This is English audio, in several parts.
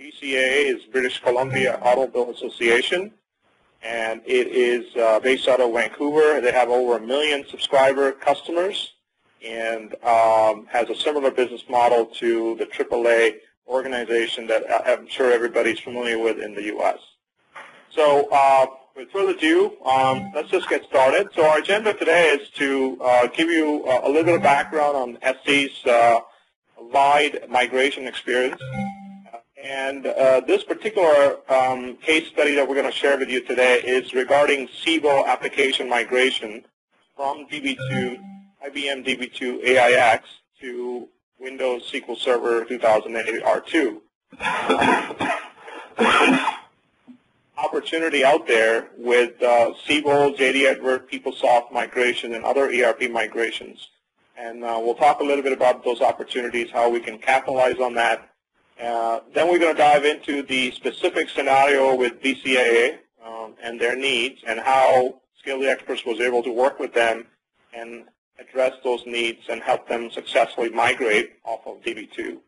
BCAA is British Columbia Automobile Association, and it is based out of Vancouver. They have over 1 million subscriber customers and has a similar business model to the AAA organization that I'm sure everybody's familiar with in the U.S. So with further ado, let's just get started. So our agenda today is to give you a little bit of background on SC's wide migration experience. And this particular case study that we're going to share with you today is regarding Siebel application migration from DB2, IBM DB2 AIX to Windows SQL Server 2008 R2. Opportunity out there with Siebel, JD Edwards, PeopleSoft migration, and other ERP migrations. And we'll talk a little bit about those opportunities, how we can capitalize on that. Then we're going to dive into the specific scenario with BCAA and their needs and how Skilled Experts was able to work with them and address those needs and help them successfully migrate off of DB2.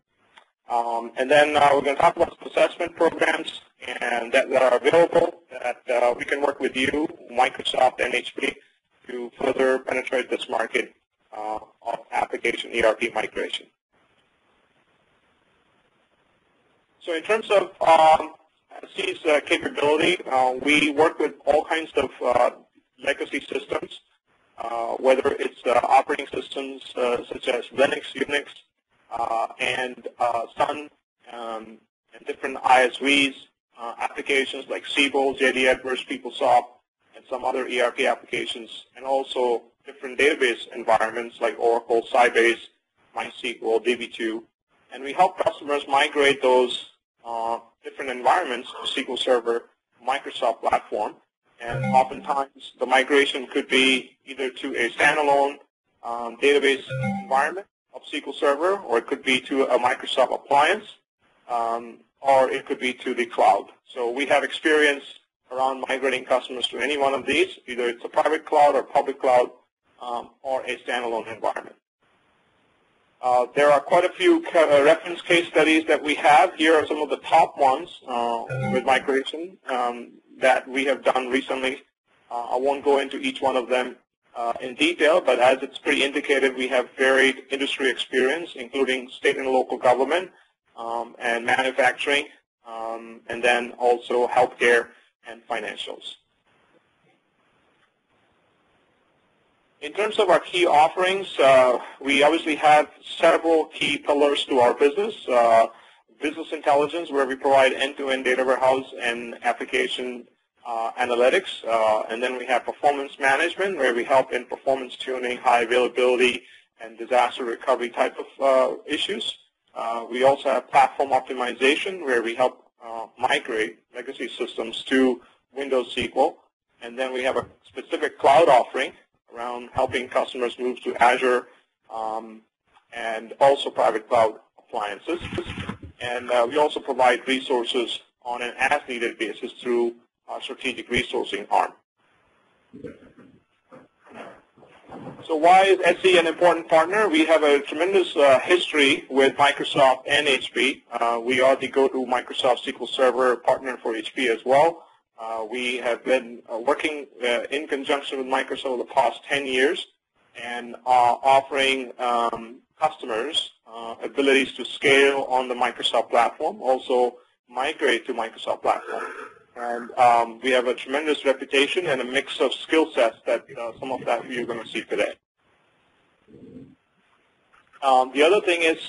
And then we're going to talk about some assessment programs and that are available that we can work with you, Microsoft and HP, to further penetrate this market of application ERP migration. So in terms of SC's capability, we work with all kinds of legacy systems, whether it's operating systems such as Linux, Unix, and Sun, and different ISVs, applications like Siebel, JD Edwards, PeopleSoft, and some other ERP applications, and also different database environments like Oracle, Sybase, MySQL, DB2. And we help customers migrate those different environments to SQL Server Microsoft platform. And oftentimes the migration could be either to a standalone database environment of SQL Server, or it could be to a Microsoft appliance, or it could be to the cloud. So we have experience around migrating customers to any one of these, either it's a private cloud or public cloud, or a standalone environment. There are quite a few reference case studies that we have. Here are some of the top ones with migration that we have done recently. I won't go into each one of them in detail, but as it's pretty indicated, we have varied industry experience, including state and local government and manufacturing, and then also healthcare and financials. In terms of our key offerings, we obviously have several key pillars to our business. Business intelligence, where we provide end-to-end data warehouse and application analytics. And then we have performance management, where we help in performance tuning, high availability, and disaster recovery type of issues. We also have platform optimization, where we help migrate legacy systems to Windows SQL. And then we have a specific cloud offering around helping customers move to Azure and also private cloud appliances. And we also provide resources on an as-needed basis through our strategic resourcing arm. So why is SC an important partner? We have a tremendous history with Microsoft and HP. We are the go-to Microsoft SQL Server partner for HP as well. We have been working in conjunction with Microsoft over the past 10 years and offering customers abilities to scale on the Microsoft platform, also migrate to Microsoft platform. And we have a tremendous reputation and a mix of skill sets that some of that you're going to see today. The other thing is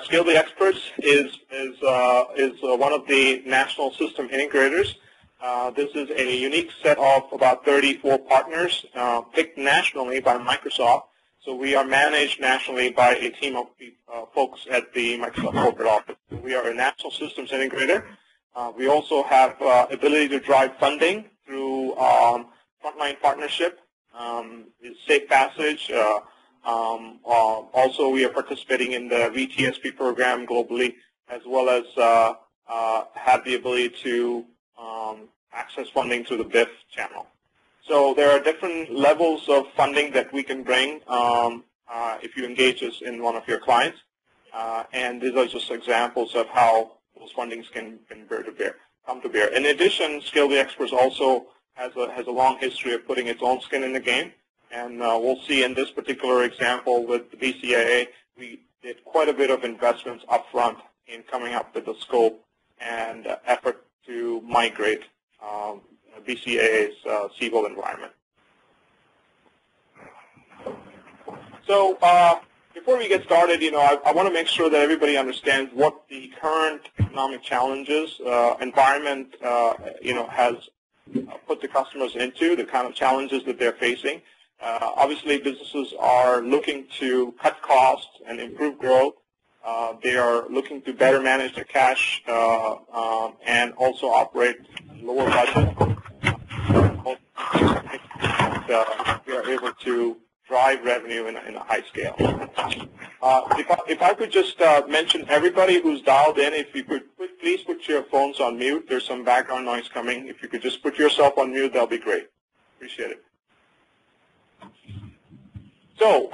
Skilled Experts is one of the national system integrators. This is a unique set of about 34 partners picked nationally by Microsoft. So we are managed nationally by a team of folks at the Microsoft corporate office. We are a national systems integrator. We also have ability to drive funding through frontline partnership, safe passage. Also, we are participating in the VTSP program globally, as well as have the ability to access funding through the BIF channel. So there are different levels of funding that we can bring if you engage us in one of your clients. And these are just examples of how those fundings can come to bear. In addition, Scale the Experts also has a long history of putting its own skin in the game, and we'll see in this particular example with the BCAA, we did quite a bit of investments up front in coming up with the scope and effort to migrate BCAA's Siebel environment. So before we get started, I want to make sure that everybody understands what the current economic challenges environment, has put the customers into, the kind of challenges that they're facing. Obviously, businesses are looking to cut costs and improve growth. They are looking to better manage their cash and also operate lower budget. We are able to drive revenue in a high scale. If I could just mention everybody who's dialed in, if you could please put your phones on mute. There's some background noise coming. If you could just put yourself on mute, that'll be great. Appreciate it. So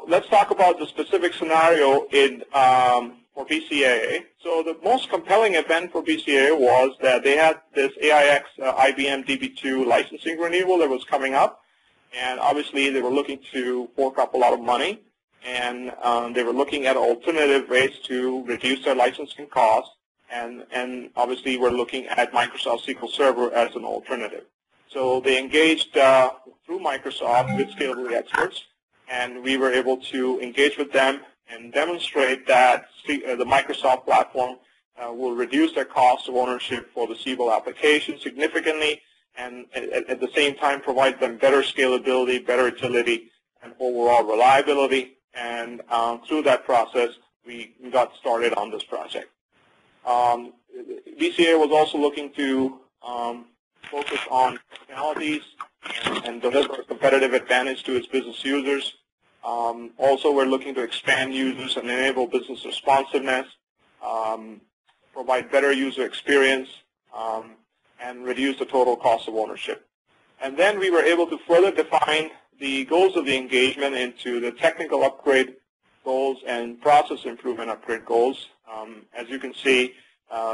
let's talk about the specific scenario for BCAA. So the most compelling event for BCAA was that they had this AIX IBM DB2 licensing renewal that was coming up. And obviously, they were looking to fork up a lot of money, and they were looking at alternative ways to reduce their licensing costs, and obviously, we're looking at Microsoft SQL Server as an alternative. So they engaged through Microsoft with Scale the Experts, and we were able to engage with them and demonstrate that the Microsoft platform will reduce their cost of ownership for the Siebel application significantly, and at the same time provide them better scalability, better utility, and overall reliability. And through that process, we got started on this project. BCAA was also looking to focus on functionalities and deliver a competitive advantage to its business users. Also, we're looking to expand users and enable business responsiveness, provide better user experience, and reduce the total cost of ownership. And then we were able to further define the goals of the engagement into the technical upgrade goals and process improvement upgrade goals. As you can see,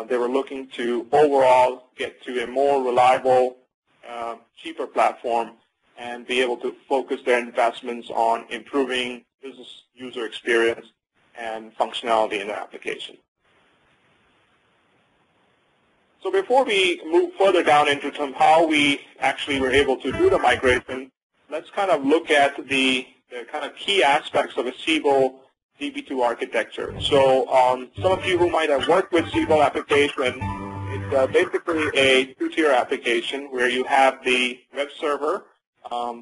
they were looking to overall get to a more reliable, cheaper platform and be able to focus their investments on improving business user experience and functionality in their application. So before we move further down into how we actually were able to do the migration, let's kind of look at the kind of key aspects of a Siebel DB2 architecture. So some of you who might have worked with Siebel application, it's basically a two-tier application where you have the web server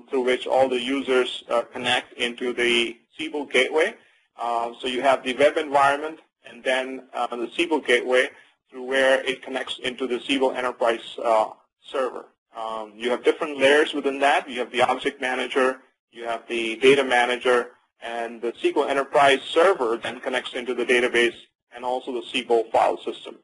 through which all the users connect into the Siebel gateway. So you have the web environment and then the Siebel gateway through where it connects into the Siebel Enterprise server. You have different layers within that. You have the object manager, you have the data manager, and the Siebel Enterprise server then connects into the database and also the Siebel file system.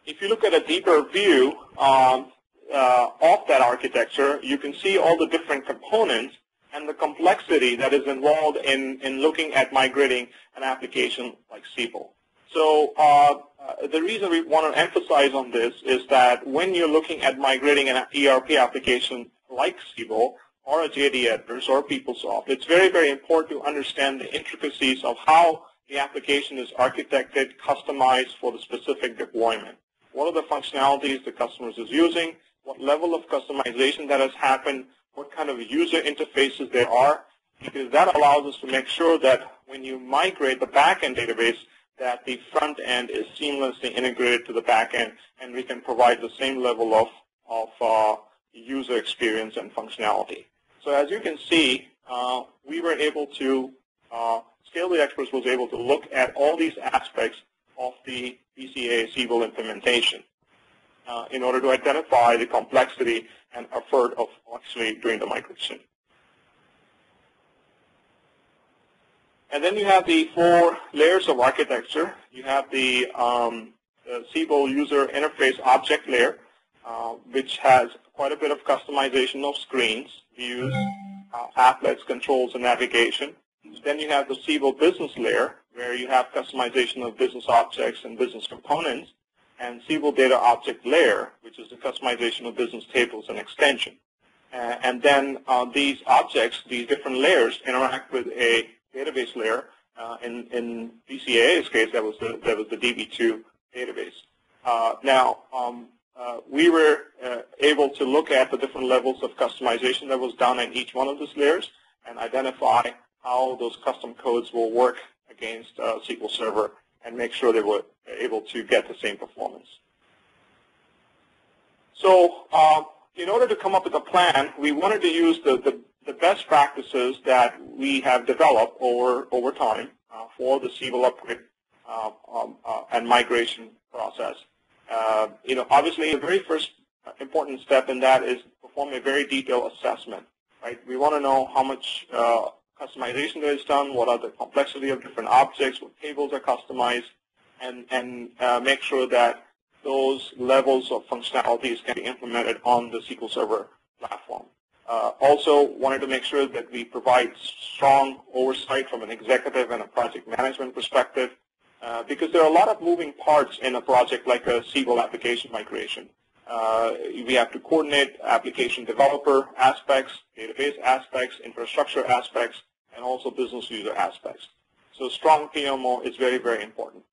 If you look at a deeper view of that architecture, you can see all the different components and the complexity that is involved in looking at migrating an application like Siebel. So the reason we want to emphasize on this is that when you're looking at migrating an ERP application like Siebel or a JD Edwards or PeopleSoft, it's very, very important to understand the intricacies of how the application is architected, customized for the specific deployment. What are the functionalities the customer is using? What level of customization that has happened? What kind of user interfaces there are? Because that allows us to make sure that when you migrate the back-end database, that the front end is seamlessly integrated to the back end, and we can provide the same level of user experience and functionality. So as you can see, we were able to, Scale the Experts was able to look at all these aspects of the BCAA Siebel implementation in order to identify the complexity and effort of actually doing the migration. And then you have the 4 layers of architecture. You have the Siebel user interface object layer, which has quite a bit of customization of screens, views, applets, controls, and navigation. Then you have the Siebel business layer, where you have customization of business objects and business components, and Siebel Data Object Layer, which is the customization of business tables and extension. And then these objects, these different layers, interact with a database layer. In BCAA's case, that was the DB2 database. We were able to look at the different levels of customization that was done in each one of these layers and identify how those custom codes will work against SQL Server and make sure they were able to get the same performance. So in order to come up with a plan, we wanted to use the best practices that we have developed over time for the Siebel upgrade and migration process. Obviously, the very first important step in that is perform a very detailed assessment. Right? We want to know how much customization there is done, what are the complexity of different objects, what tables are customized, and make sure that those levels of functionalities can be implemented on the SQL Server platform. Also wanted to make sure that we provide strong oversight from an executive and a project management perspective, because there are a lot of moving parts in a project like a Siebel application migration. We have to coordinate application developer aspects, database aspects, infrastructure aspects, and also business user aspects. So strong PMO is very, very important.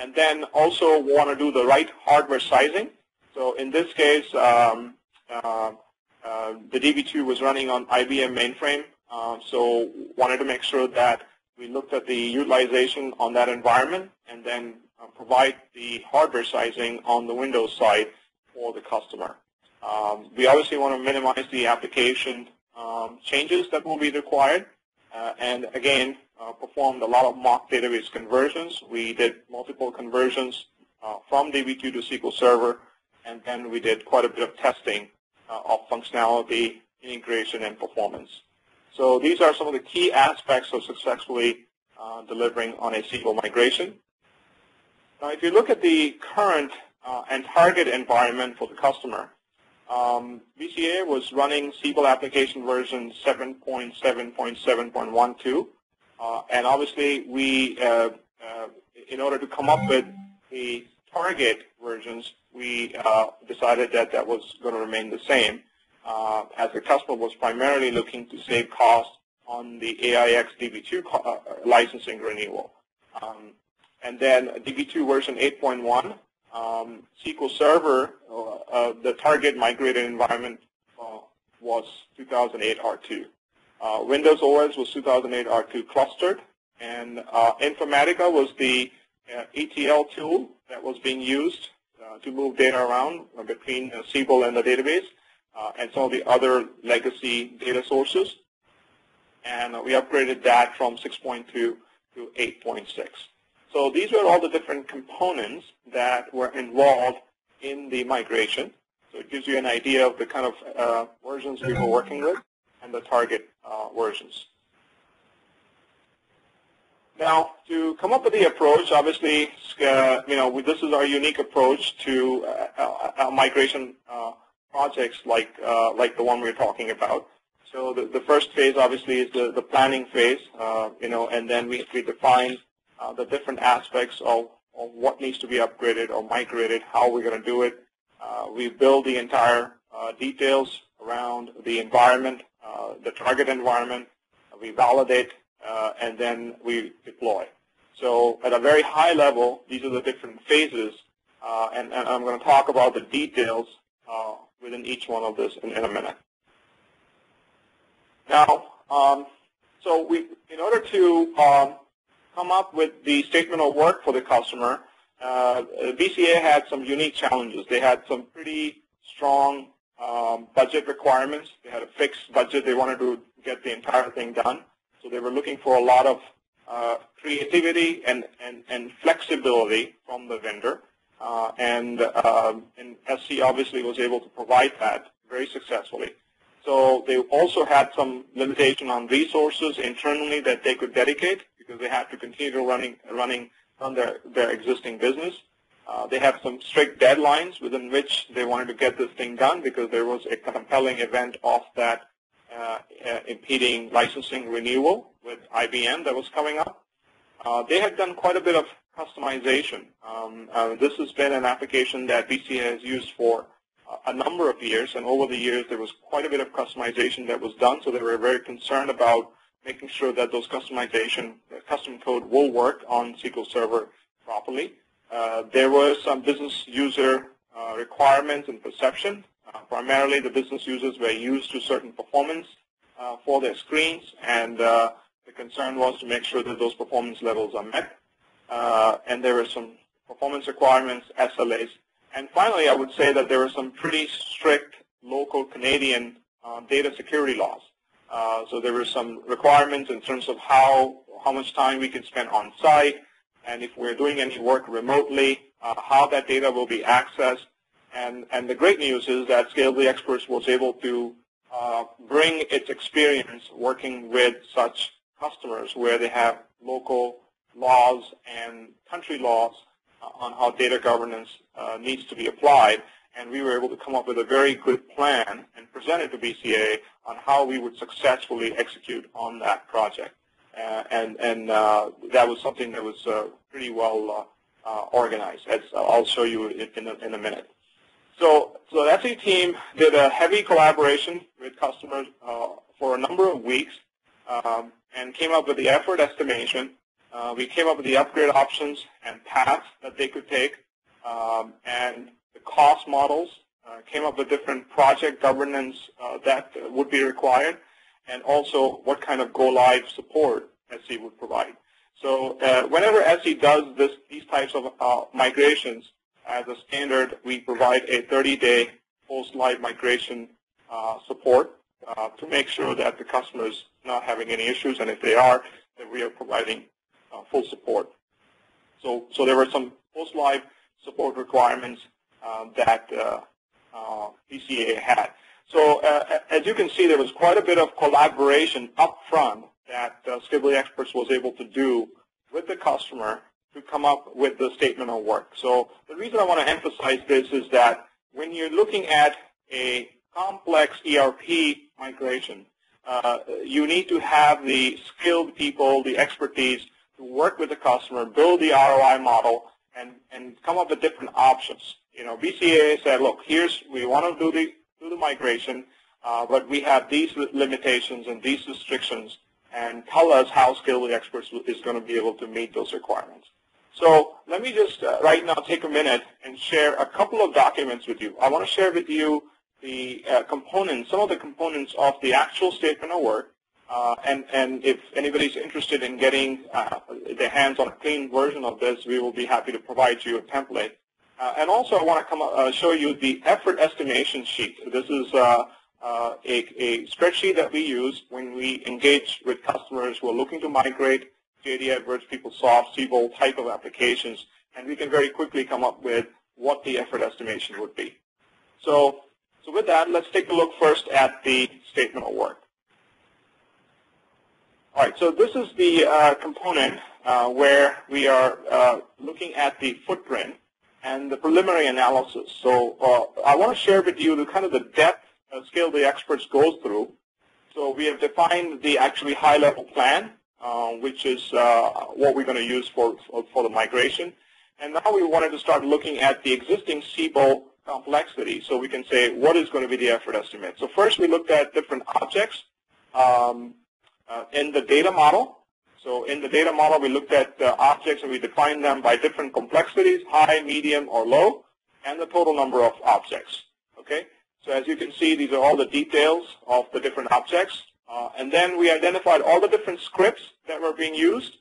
And then also want to do the right hardware sizing. So in this case, the DB2 was running on IBM mainframe, so wanted to make sure that we looked at the utilization on that environment and then provide the hardware sizing on the Windows side for the customer. We obviously want to minimize the application changes that will be required, and again, performed a lot of mock database conversions. We did multiple conversions from DB2 to SQL Server, and then we did quite a bit of testing of functionality, integration, and performance. So these are some of the key aspects of successfully delivering on a Siebel migration. Now, if you look at the current and target environment for the customer, BCAA was running Siebel application version 7.7.7.12, and obviously we, in order to come up with the target versions, we decided that that was going to remain the same, as the customer was primarily looking to save costs on the AIX DB2 licensing renewal. And then DB2 version 8.1, SQL Server, the target migrated environment was 2008 R2. Windows OS was 2008 R2 clustered, and Informatica was the ETL tool that was being used to move data around between Siebel and the database, and some of the other legacy data sources. And we upgraded that from 6.2 to 8.6. So these were all the different components that were involved in the migration. So it gives you an idea of the kind of versions we were working with and the target versions. Now, to come up with the approach, obviously, this is our unique approach to migration projects like the one we're talking about. So the first phase, obviously, is the planning phase, and then we define the different aspects of what needs to be upgraded or migrated, how we're going to do it. We build the entire details around the environment, the target environment. We validate, and then we deploy. So at a very high level, these are the different phases, and I'm going to talk about the details within each one of this in a minute. Now, in order to come up with the statement of work for the customer, BCAA had some unique challenges. They had some pretty strong budget requirements. They had a fixed budget. They wanted to get the entire thing done. So they were looking for a lot of creativity and flexibility from the vendor. And SC obviously was able to provide that very successfully. So they also had some limitation on resources internally that they could dedicate because they had to continue to run their existing business. They have some strict deadlines within which they wanted to get this thing done because there was a compelling event of that impeding licensing renewal with IBM that was coming up. they had done quite a bit of customization. This has been an application that BCA has used for a number of years, and over the years there was quite a bit of customization that was done, so they were very concerned about making sure that those custom code will work on SQL Server properly. There were some business user requirements and perception. Primarily the business users were used to certain performance for their screens, and the concern was to make sure that those performance levels are met. And there were some performance requirements, SLAs. And finally, I would say that there were some pretty strict local Canadian data security laws. So there were some requirements in terms of how much time we can spend on site, and if we're doing any work remotely, how that data will be accessed. And the great news is that Scalably Experts was able to bring its experience working with such customers where they have local laws and country laws on how data governance needs to be applied, and we were able to come up with a very good plan and present it to BCA on how we would successfully execute on that project. And that was something that was pretty well organized, as I'll show you in a minute. So the SE team did a heavy collaboration with customers for a number of weeks and came up with the effort estimation. We came up with the upgrade options and paths that they could take, and the cost models, came up with different project governance that would be required, and also what kind of go-live support SE would provide. So whenever SE does these types of migrations, as a standard, we provide a 30-day post-live migration support to make sure that the customer is not having any issues, and if they are, that we are providing full support. So there were some post-live support requirements that BCA had. So as you can see, there was quite a bit of collaboration up front that Scalably Experts was able to do with the customer to come up with the statement of work. So the reason I want to emphasize this is that when you're looking at a complex ERP migration, you need to have the skilled people, the expertise to work with the customer, build the ROI model, and come up with different options. You know, BCA said, look, we want to do the migration, but we have these limitations and these restrictions, and tell us how Scalably Experts is going to be able to meet those requirements. So let me just right now take a minute and share a couple of documents with you. I want to share with you the components, some of the components of the actual statement of work, and if anybody's interested in getting their hands on a clean version of this, we will be happy to provide you a template. And also I want to show you the effort estimation sheet. This is a spreadsheet that we use when we engage with customers who are looking to migrate JD Edwards, PeopleSoft, Siebel type of applications, and we can very quickly come up with what the effort estimation would be. So with that, let's take a look first at the statement of work. All right, so this is the component where we are looking at the footprint and the preliminary analysis. So I want to share with you the kind of the depth Scalably Experts goes through. So we have defined the actually high-level plan, which is what we're going to use for the migration. And now we wanted to start looking at the existing Siebel complexity, so we can say what is going to be the effort estimate. So first we looked at different objects in the data model. So in the data model we looked at objects and we defined them by different complexities, high, medium, or low, and the total number of objects. Okay. So as you can see, these are all the details of the different objects. And then we identified all the different scripts that were being used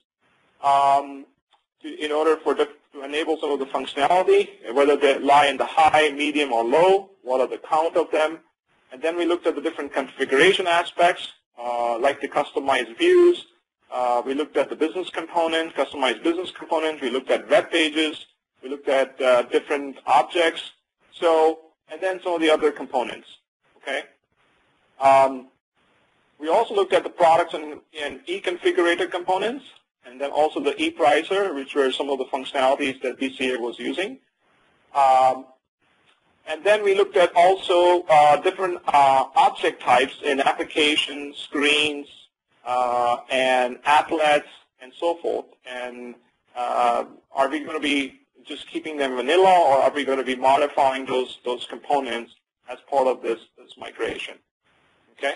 in order to enable some of the functionality, whether they lie in the high, medium, or low, what are the count of them. And then we looked at the different configuration aspects, like the customized views. We looked at the business component, customized business component. We looked at web pages. We looked at different objects. And then some of the other components. Okay. We also looked at the products and e-configurator components, and then also the e-pricer, which were some of the functionalities that BCA was using. And then we looked at also different object types in applications, screens, and applets, and so forth. And are we going to be just keeping them vanilla, or are we going to be modifying those components as part of this migration? Okay.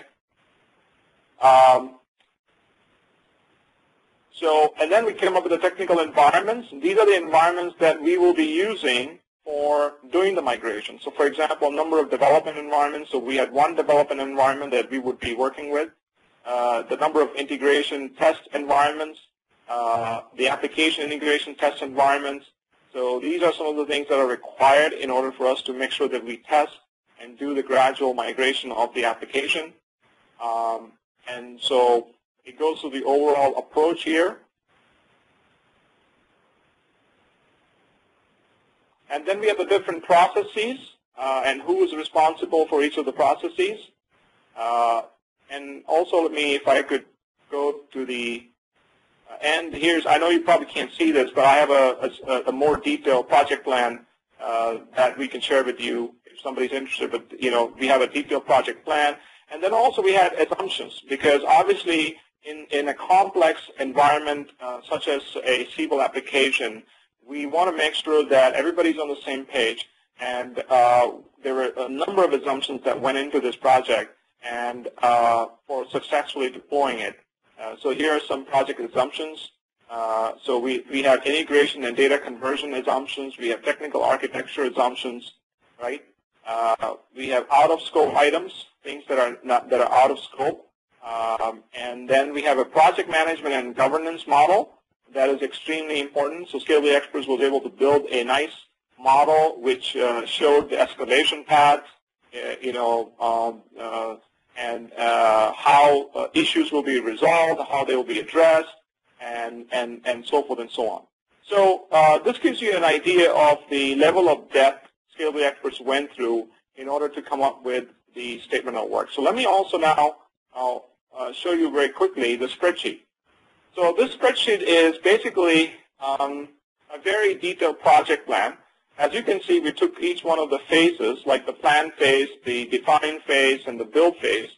And then we came up with the technical environments. These are the environments that we will be using for doing the migration. So for example, a number of development environments. So we had one development environment that we would be working with. The number of integration test environments, the application integration test environments. So these are some of the things that are required in order for us to make sure that we test and do the gradual migration of the application. And so it goes to the overall approach here. And then we have the different processes and who is responsible for each of the processes. And also, if I could go to the end. I know you probably can't see this, but I have a more detailed project plan that we can share with you if somebody's interested. But, we have a detailed project plan. And then also we had assumptions, because obviously in a complex environment such as a Siebel application, we want to make sure that everybody's on the same page. And there were a number of assumptions that went into this project and for successfully deploying it. So here are some project assumptions. So we have integration and data conversion assumptions. We have technical architecture assumptions, right? We have out-of-scope items, things that are out of scope. And then we have a project management and governance model that is extremely important. So Scalably Experts was able to build a nice model which showed the escalation paths, and how issues will be resolved, how they will be addressed, and so forth and so on. So this gives you an idea of the level of depth Scalably Experts went through in order to come up with the statement of work. So let me also now show you very quickly the spreadsheet. So this spreadsheet is basically a very detailed project plan. As you can see, we took each one of the phases, like the plan phase, the define phase, and the build phase,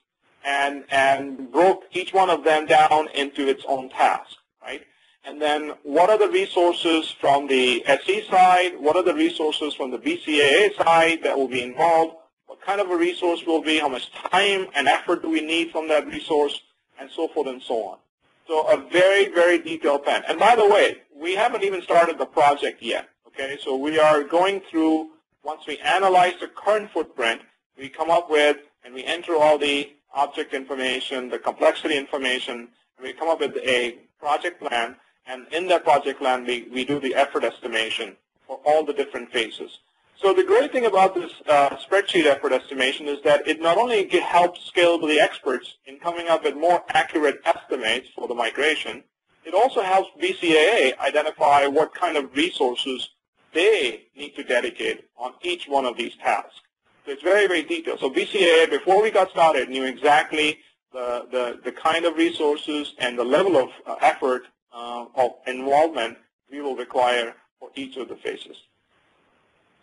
and broke each one of them down into its own task, right? And then what are the resources from the SE side? What are the resources from the BCAA side that will be involved? What kind of a resource will be? How much time and effort do we need from that resource? And so forth and so on. So a very, very detailed plan. And by the way, we haven't even started the project yet. Okay, so we are going through, once we analyze the current footprint, we come up with, and we enter all the object information, the complexity information, and we come up with a project plan, and in that project plan, we do the effort estimation for all the different phases. So the great thing about this spreadsheet effort estimation is that it not only helps Scalably Experts in coming up with more accurate estimates for the migration, it also helps BCAA identify what kind of resources they need to dedicate on each one of these tasks. So it's very, very detailed. So BCAA, before we got started, knew exactly the kind of resources and the level of effort of involvement we will require for each of the phases.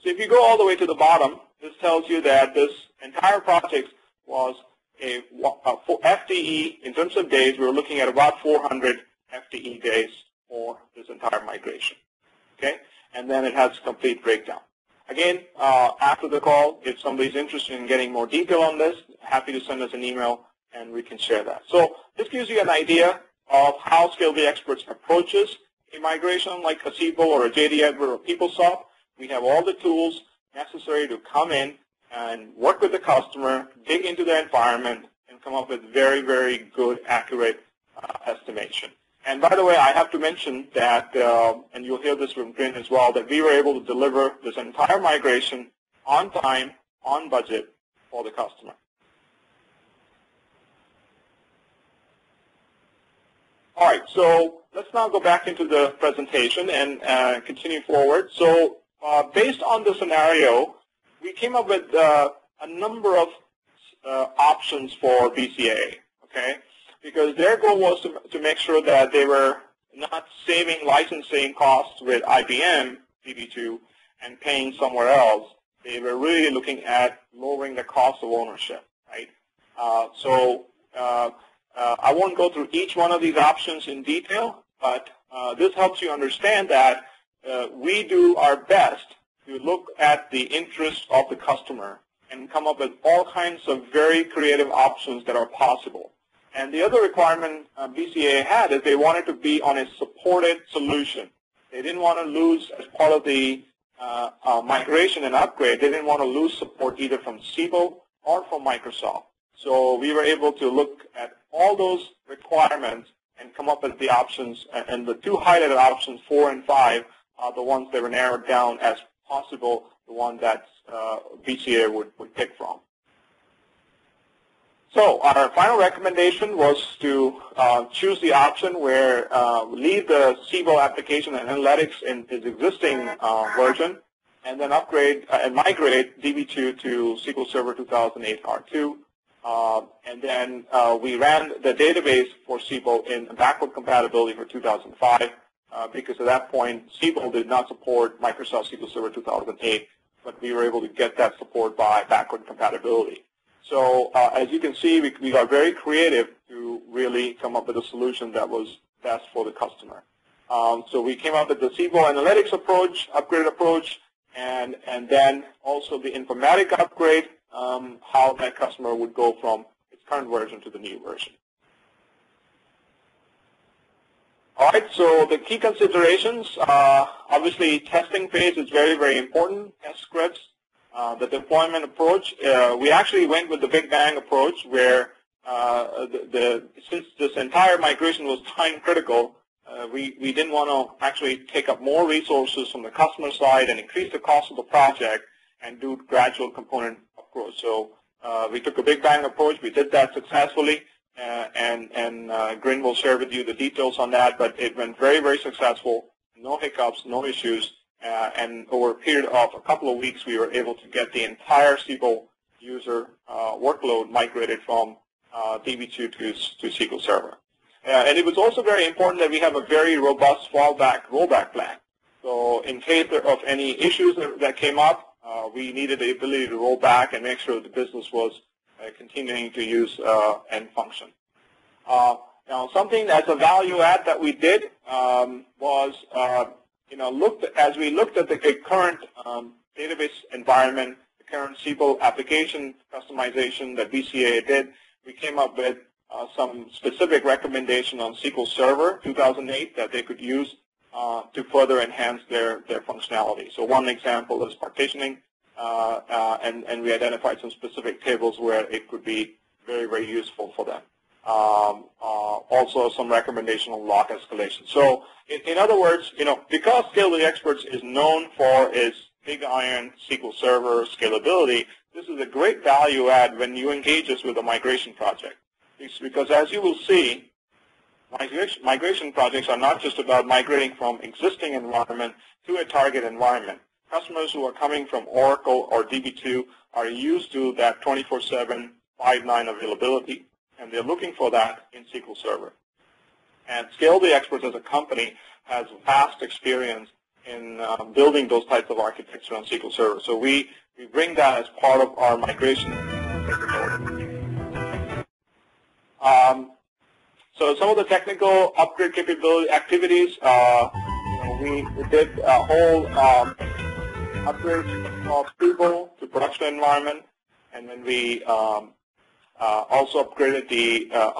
So if you go all the way to the bottom, this tells you that this entire project was for FTE, in terms of days, we were looking at about 400 FTE days for this entire migration. Okay? And then it has complete breakdown. Again, after the call, if somebody's interested in getting more detail on this, happy to send us an email and we can share that. So this gives you an idea of how Scalably Experts approaches a migration like a Siebel or a JD Edwards or PeopleSoft. We have all the tools necessary to come in and work with the customer, dig into the environment, and come up with very, very good, accurate estimation. And by the way, I have to mention that, and you'll hear this from Grin as well, that we were able to deliver this entire migration on time, on budget for the customer. All right, so let's now go back into the presentation and continue forward. So based on the scenario, we came up with a number of options for BCAA, okay? Because their goal was to make sure that they were not saving licensing costs with IBM DB2 and paying somewhere else. They were really looking at lowering the cost of ownership, right? I won't go through each one of these options in detail, but this helps you understand that we do our best to look at the interests of the customer and come up with all kinds of very creative options that are possible. And the other requirement BCAA had is they wanted to be on a supported solution. They didn't want to lose, as part of the migration and upgrade, they didn't want to lose support either from Siebel or from Microsoft. So we were able to look at all those requirements and come up with the options, and the two highlighted options, 4 and 5, are the ones that were narrowed down as possible, the one that BCAA would pick from. So our final recommendation was to choose the option where leave the Siebel application and analytics in its existing version, and then upgrade and migrate DB2 to SQL Server 2008 R2. And then we ran the database for Siebel in backward compatibility for 2005, because at that point Siebel did not support Microsoft SQL Server 2008, but we were able to get that support by backward compatibility. So as you can see, we got very creative to really come up with a solution that was best for the customer. So we came up with the Siebel analytics approach, upgrade approach, and then also the Informatica upgrade, how that customer would go from its current version to the new version. All right, so the key considerations, obviously testing phase is very, very important, test scripts. The deployment approach, we actually went with the Big Bang approach where since this entire migration was time critical, we didn't want to actually take up more resources from the customer side and increase the cost of the project and do gradual component approach. So we took a Big Bang approach. We did that successfully, and Grin will share with you the details on that, but it went very, very successful, no hiccups, no issues. And over a period of a couple of weeks, we were able to get the entire Siebel user workload migrated from DB2 to SQL Server. And it was also very important that we have a very robust rollback plan. So in case of any issues that came up, we needed the ability to roll back and make sure the business was continuing to use and function. Now, something that's a value add that we did was as we looked at the current database environment, the current Siebel application customization that BCAA did, we came up with some specific recommendation on SQL Server 2008 that they could use to further enhance their functionality. So one example is partitioning, and we identified some specific tables where it could be very, very useful for them. Also some recommendation on lock escalation. So in other words, because Scale the Experts is known for its big iron SQL Server scalability, this is a great value add when you engage us with a migration project. It's because as you will see, migration projects are not just about migrating from existing environment to a target environment. Customers who are coming from Oracle or DB2 are used to that 24/7, 5/9 availability, and they're looking for that in SQL Server. And Scale the Experts as a company has vast experience in building those types of architecture on SQL Server. So we bring that as part of our migration capability. So some of the technical upgrade capability activities, we did a whole upgrade of Siebel to production environment, and then we also upgraded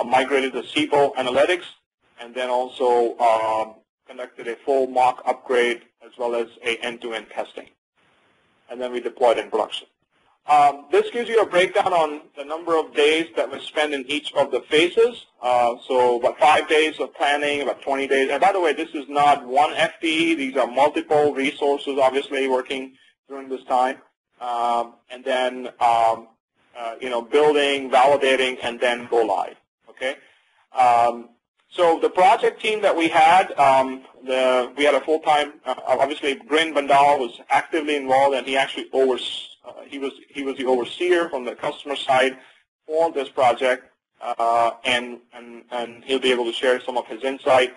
migrated the Siebel analytics, and then also conducted a full mock upgrade as well as a end-to-end testing. And then we deployed in production. This gives you a breakdown on the number of days that were spent in each of the phases. So about 5 days of planning, about 20 days. And by the way, this is not one FTE. These are multiple resources, obviously, working during this time. And then, building, validating, and then go live. Okay. So the project team that we had, we had a full-time. Obviously, Grin Bandal was actively involved, and he actually he was the overseer from the customer side for this project, and he'll be able to share some of his insight.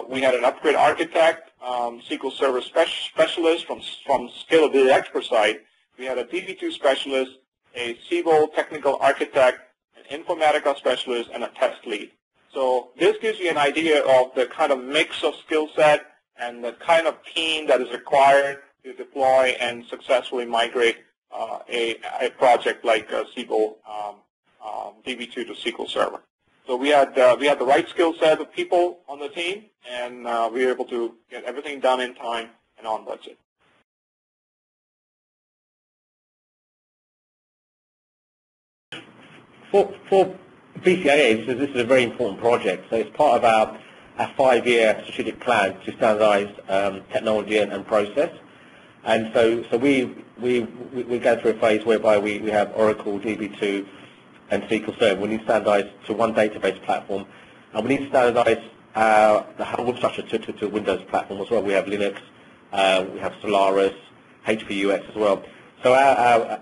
We had an upgrade architect, SQL Server specialist from Scale the Expert side. We had a DB2 specialist, a Siebel technical architect, an Informatica specialist, and a test lead. So this gives you an idea of the kind of mix of skill set and the kind of team that is required to deploy and successfully migrate a project like Siebel DB2 to SQL Server. So we had the right skill set of people on the team, and we were able to get everything done in time and on budget. For BCAA, this is a very important project. So it's part of our 5-year strategic plan to standardize technology and process. And so we go through a phase whereby we have Oracle, DB2, and SQL Server. We need to standardize to one database platform, and we need to standardize the whole infrastructure to a Windows platform as well. We have Linux, we have Solaris, HP UX as well. So our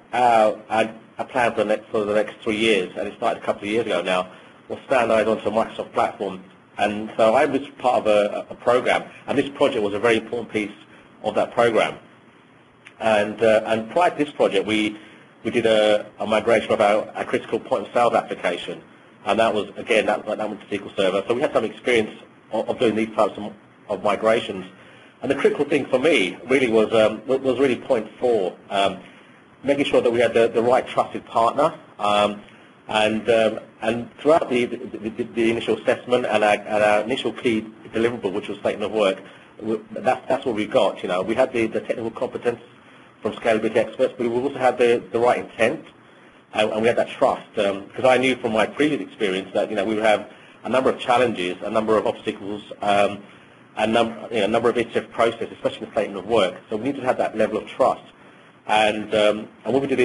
plan for the next 3 years, and it started a couple of years ago now, was standardize onto a Microsoft platform. And so I was part of a program, and this project was a very important piece of that program. And prior to this project, we did a migration of our critical point of sales application, and that was, again, that went to SQL Server. So we had some experience of doing these types of migrations. And the critical thing for me really was really point 4, making sure that we had the right trusted partner. And throughout the initial assessment and our initial key deliverable, which was statement of work, that's what we got. You know, we had the technical competence from scalability experts, but we also had the right intent, and we had that trust. Because I knew from my previous experience that we would have a number of challenges, a number of obstacles, a number of iterative processes, especially in the statement of work. So we needed to have that level of trust. And when we did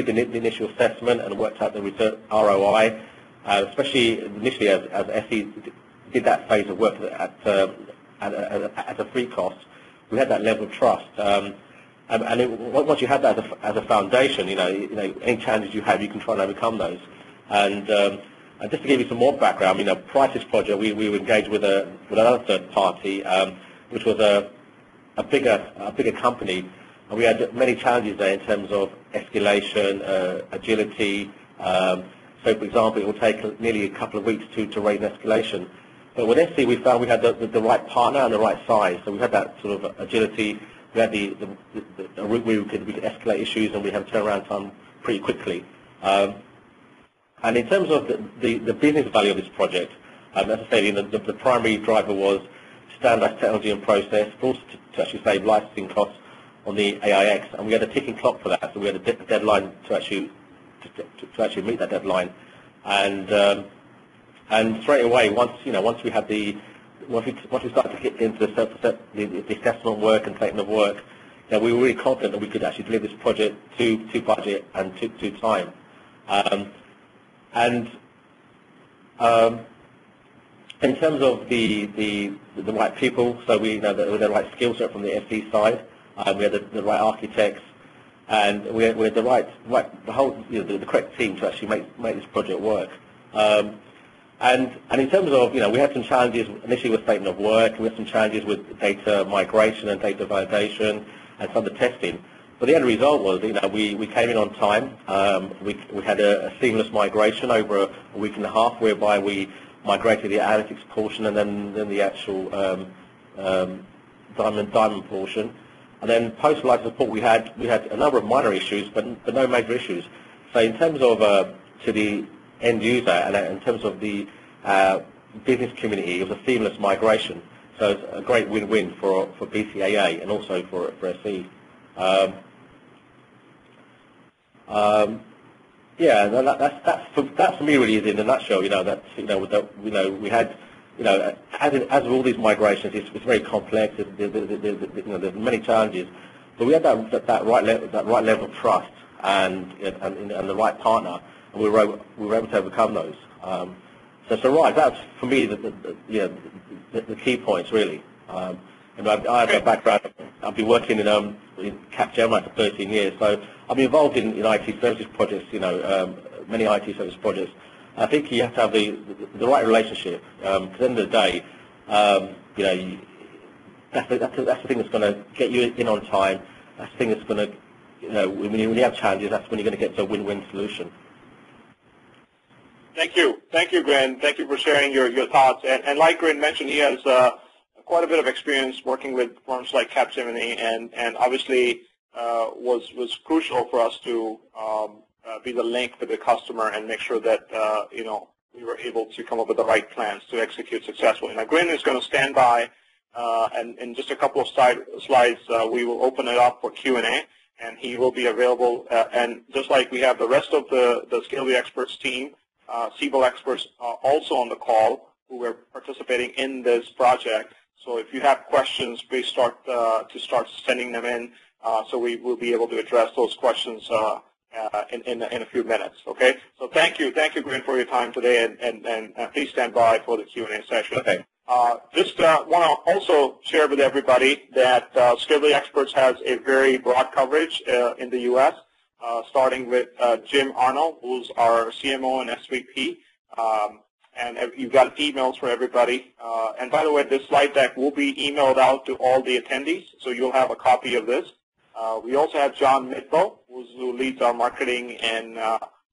the initial assessment and worked out the return ROI, especially initially as SE did that phase of work at a free cost, we had that level of trust. And once you have that as a foundation, any challenges you have, you can try and overcome those. And just to give you some more background, prior to this project, we were engaged with another third party, which was a bigger company. And we had many challenges there in terms of escalation, agility. So, for example, it would take nearly a couple of weeks to raise an escalation. But with SC, we found we had the right partner and the right size. So we had that sort of agility. We had the route where we could escalate issues, and we had turnaround time pretty quickly. And in terms of the business value of this project, as I said, the primary driver was standardized technology and process, but also to actually save licensing costs on the AIX, and we had a ticking clock for that. So we had a deadline to actually meet that deadline, and straight away once we had once we started to get into the assessment work and statement of work, we were really confident that we could actually deliver this project to budget and to time. In terms of the right people, so we know that we had the right skill set from the SE side. We had the right architects, and we had the correct team to actually make this project work. And in terms of, we had some challenges initially with statement of work, we had some challenges with data migration and data validation and some of the testing. But the end result was, we came in on time. We had a seamless migration over a week and a half, whereby we migrated the analytics portion and then the actual diamond portion. And then post-life support, we had a number of minor issues, but no major issues. So in terms of to the end user and in terms of the business community, it was a seamless migration. So it's a great win-win for BCAA and also for SE. Yeah, that's for me really is in a nutshell. We had. As with all these migrations, it's very complex. There's many challenges, but we had that right level of trust and the right partner, and we were able to overcome those. So right, that's for me the key points really. I have a background. I've been working in Capgemini for 13 years, so I've been involved in IT services projects. Many IT service projects. I think you have to have the right relationship. Because at the end of the day, that's the thing that's going to get you in on time. That's the thing that's going to, when you have challenges, that's when you're going to get to a win-win solution. Thank you, Grin. Thank you for sharing your thoughts. And like Grin mentioned, he has quite a bit of experience working with firms like Capgemini, and obviously was crucial for us to be the link with the customer and make sure that we were able to come up with the right plans to execute successfully. Now, Grin is going to stand by, and in just a couple of slides, we will open it up for Q&A, and he will be available. And just like we have the rest of the Scale the Experts team, Siebel experts are also on the call who are participating in this project. So if you have questions, please start sending them in, so we will be able to address those questions in a few minutes. Okay. So thank you, Grin, for your time today, and please stand by for the Q&A session. Okay. Just want to also share with everybody that Scale the Experts has a very broad coverage in the U.S. Starting with Jim Arnold, who's our CMO and SVP. And you've got emails for everybody. And by the way, this slide deck will be emailed out to all the attendees, so you'll have a copy of this. We also have John Mitbo, who leads our marketing and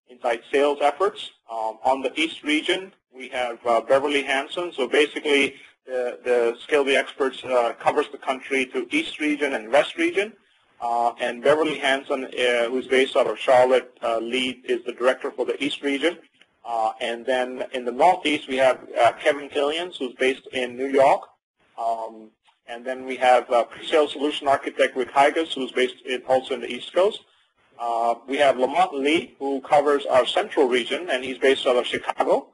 inside sales efforts. On the East region, we have Beverly Hanson. So basically, the Scale the Experts covers the country to East region and West region. And Beverly Hanson, who's based out of Charlotte, is the director for the East region. And then in the Northeast, we have Kevin Killians, who's based in New York. And then we have pre-sales solution architect Rick Hygas, who's based also in the East Coast. We have Lamont Lee, who covers our Central region, and he's based out of Chicago.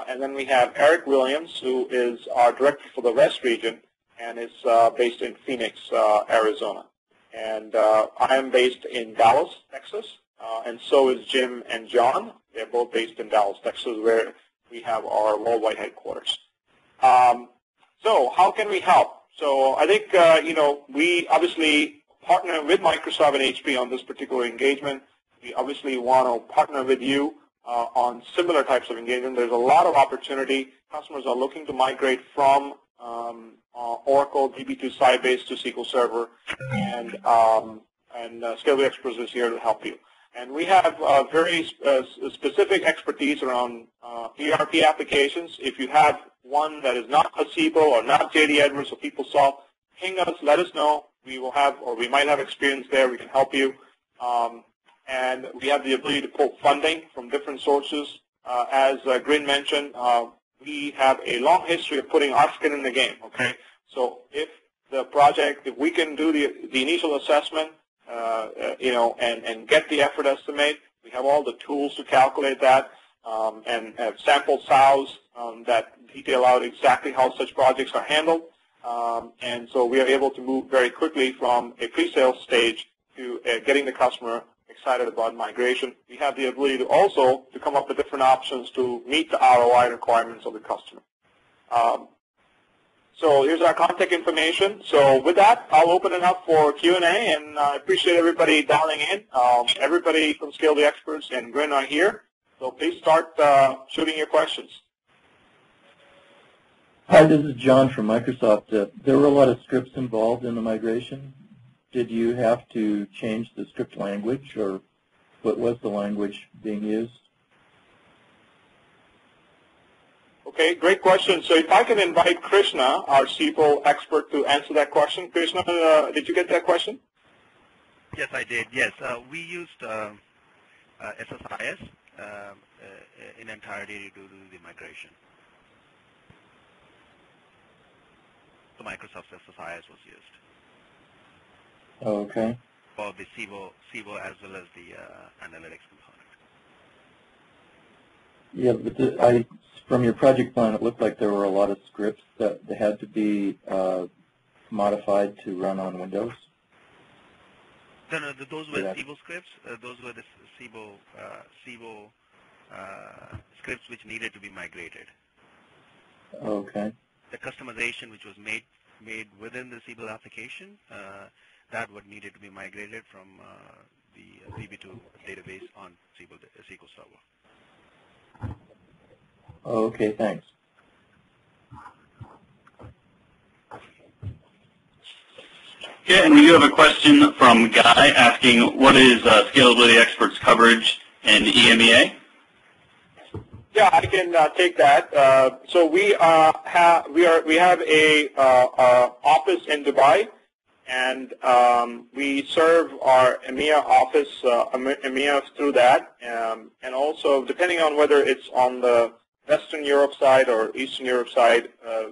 And then we have Eric Williams, who is our director for the West region, and is based in Phoenix, Arizona. And I am based in Dallas, Texas, and so is Jim and John. They're both based in Dallas, Texas, where we have our worldwide headquarters. So how can we help? So I think, we obviously partner with Microsoft and HP on this particular engagement. We obviously want to partner with you on similar types of engagement. There's a lot of opportunity. Customers are looking to migrate from Oracle DB2 Sybase to SQL Server, and Scale the Experts is here to help you. And we have very specific expertise around ERP applications. If you have one that is not a Siebel or not JD Edwards or PeopleSoft, ping us, let us know. We will have, or we might have experience there. We can help you. And we have the ability to pull funding from different sources. As Grin mentioned, we have a long history of putting our skin in the game, okay? So if we can do the initial assessment, and get the effort estimate, we have all the tools to calculate that, and have sample SOWs that detail out exactly how such projects are handled. And so we are able to move very quickly from a pre-sales stage to getting the customer excited about migration. We have the ability to also come up with different options to meet the ROI requirements of the customer. So here's our contact information. So with that, I'll open it up for Q&A, and I appreciate everybody dialing in. Everybody from Scale the Experts and Grin are here, so please start shooting your questions. Hi, this is John from Microsoft. There were a lot of scripts involved in the migration. Did you have to change the script language, or what was the language being used? Okay, great question. So if I can invite Krishna, our Siebel expert, to answer that question. Krishna, did you get that question? Yes, I did. Yes, we used SSIS in entirety to do the migration. So Microsoft's SSIS was used. Okay. For the Siebel as well as the analytics component. Yeah, but from your project plan, it looked like there were a lot of scripts that had to be modified to run on Windows. No, those were Siebel scripts. Those were the Siebel scripts which needed to be migrated. Okay. The customization which was made within the Siebel application, that what needed to be migrated from the DB2 database on SQL Server. Okay, thanks. Okay, and we do have a question from Guy asking, what is Scalability Experts coverage in EMEA? Yeah, I can take that. So we have a office in Dubai, and we serve our EMEA office, EMEA through that, and also depending on whether it's on the Western Europe side or Eastern Europe side,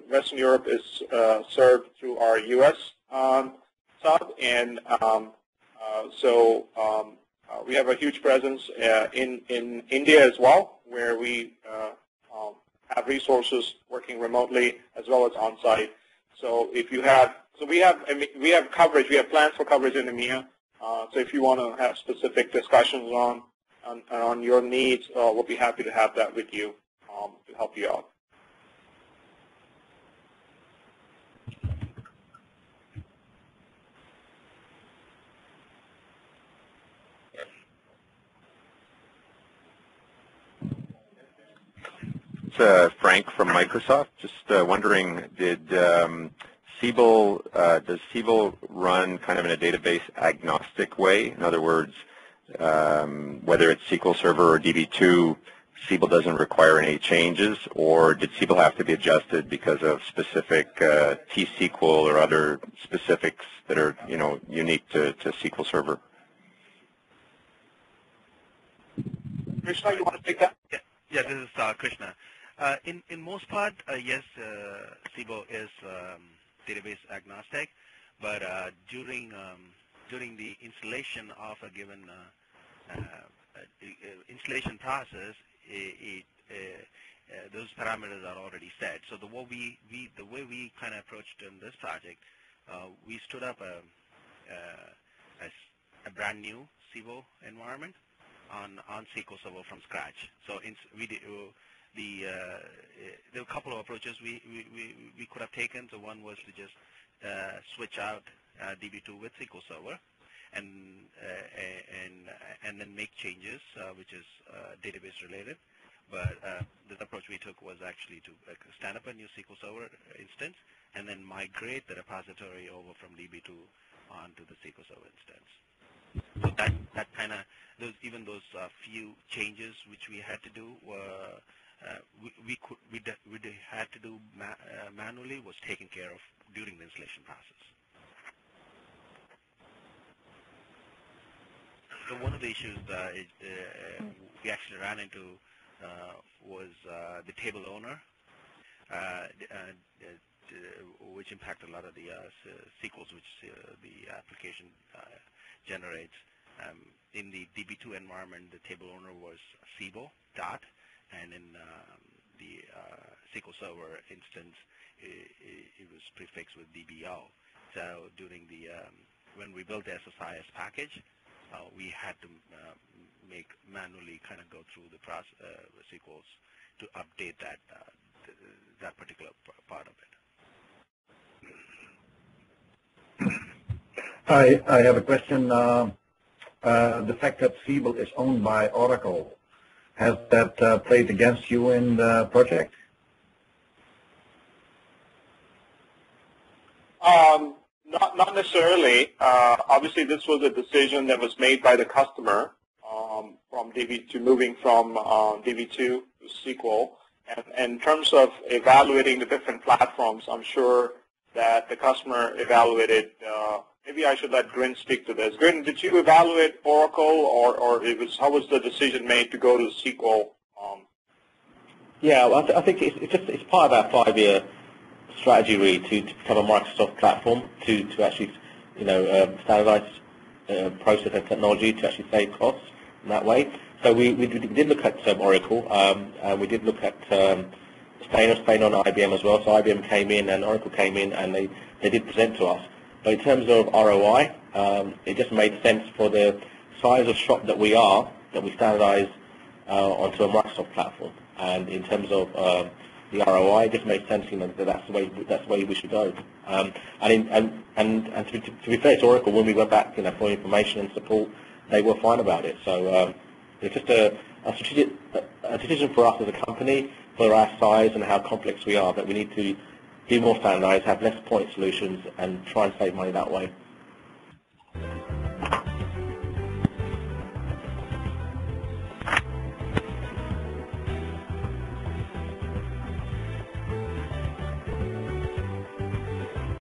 Western Europe is served through our U.S. Sub, and we have a huge presence in India as well, where we have resources working remotely as well as on-site. So if you have, we have coverage, we have plans for coverage in EMEA. So if you want to have specific discussions on your needs, we'll be happy to have that with you to help you out. It's Frank from Microsoft. Just wondering, does Siebel run kind of in a database agnostic way? In other words, whether it's SQL Server or DB2, Siebel doesn't require any changes, or did Siebel have to be adjusted because of specific T-SQL or other specifics that are, unique to SQL Server? Krishna, you want to take that? Yeah, this is Krishna. In most part, yes, Siebel is database agnostic, but during the installation of a given installation process, those parameters are already set. So the way we kind of approached in this project, we stood up a brand new Siebel environment on SQL Server from scratch. So there were a couple of approaches we could have taken. So one was to just switch out DB2 with SQL Server, and then make changes, which is database related. But the approach we took was actually to stand up a new SQL Server instance and then migrate the repository over from DB2 onto the SQL Server instance. So that kind of those few changes which we had to do were we had to do manually was taken care of during the installation process. So one of the issues we actually ran into was the table owner, which impacted a lot of the SQLs which the application generates. In the DB2 environment, the table owner was Siebel dot, and in the SQL Server instance, it was prefixed with DBO. So during the when we built the SSIS package, we had to manually kind of go through the SQLs to update that particular part of it. I have a question. The fact that Siebel is owned by Oracle, has that played against you in the project? Not necessarily. Obviously, this was a decision that was made by the customer from DB2, moving from DB2 to SQL. And in terms of evaluating the different platforms, I'm sure that the customer evaluated. Maybe I should let Grin speak to this. Grin, did you evaluate Oracle, or how was the decision made to go to SQL? Yeah, well, I think it's part of our 5-year strategy really to become a Microsoft platform to actually standardize process and technology to actually save costs in that way. So we did look at Oracle, and we did look at Spain on IBM as well. So IBM came in and Oracle came in, and they did present to us. But in terms of ROI, it just made sense for the size of shop that we standardize onto a Microsoft platform. And in terms of the ROI, it just made sense, that that's the way we should go. And to be fair to Oracle, when we went back, for information and support, they were fine about it. So it's just a decision for us as a company, for our size and how complex we are, that we need to be more standardized, have less point solutions, and try and save money that way.